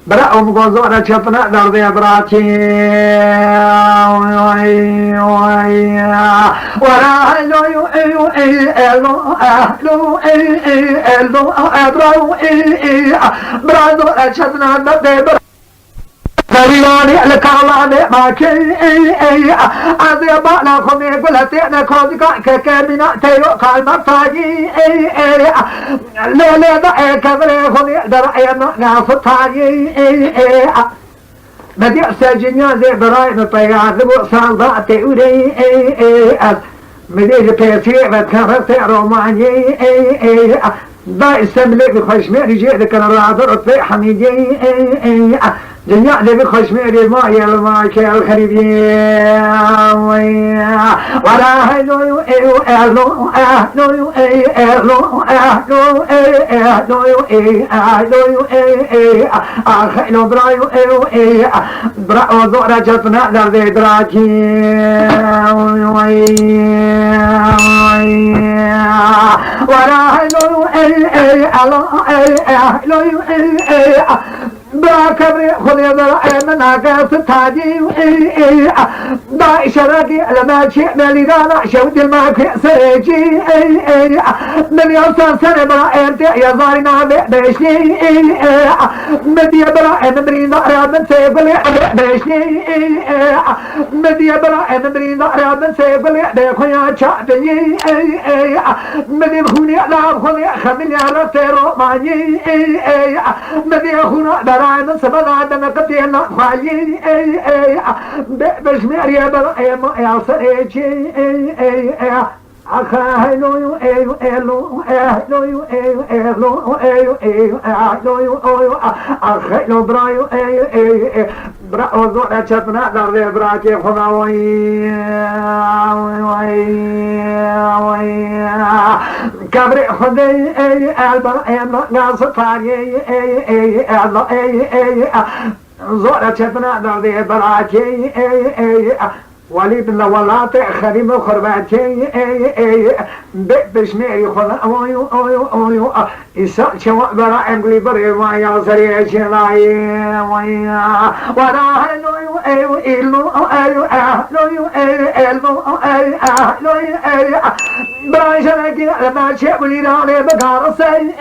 برأهم غزورة شطنا درد براتي ورا برازورة شطنا درد فرياني الكالاني ماكي أذي بانا خمي قلتين كوزيكا ككامينا تيو كالمفتاجي لولي دعي كبري خمي درعينا نافتاجي بديع سجنيا زي براي نطيان لبو صالداتي ودي مديج بيسي بتكرسي روماني دا استملك بخشميري جيدك انا رادر اطفي حميدي جنيا لي بخشميري ما يلما كيل خريبي ولا هلو اهلو اهلو اهلو اهلو اهلو اهلو برايو براو زورا جتنا درد دراكي ولا هلو باكبري خذي برأي من عقاس التعدي دا شراكي لما شيء مليدانا شود الماكي سيجي من يوصل سنة برأي انت يا ظالنا بيشني مدي برأي مبرين ضعرا من سيقلي بيشني مدي برأي مبرين ضعرا من سيقلي بيخويا شعبي مدي بخوني لعب خوني خميني على سيرو ماني مدي خونا براي من سبب عدم قدينا خالي بشمير يا براي ما يصيري أخايلو أيو أيلو أيلو أيو أيلو أيو أيو أيو أخايلو برايو أيو أيو براو زورة شطنا درد براكي خداوي كبري خدي أي ألبا أيما ناس فاري أي أي ألبا أي أي زورة شطنا درد براكي أي أي ولي باللولات خريم خرباتي بشميري خذ اويو اويو اويو إسا شواء براعم قلي بري ما يصري شلاي ورا هلو ايو إلو ايو اهلو إلو ايو اهلو براي شلاكي لما شابلي راني بقارسي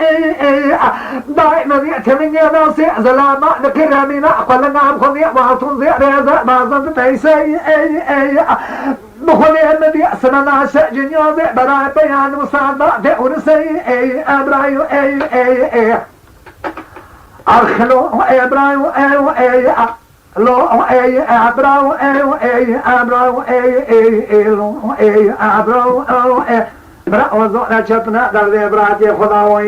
دائما يأتمن يناسي زلاما نكرمينا قلنا بخذي وعطون زي ريزا بازن تيسي بخلي النبي سننا شأجن يوزي براي بيان مصادة تأورسي أبرايو أرخلو أبرايو لو أبراو أبراو لو أبراو براو زونا شطنا درد براتي خداوي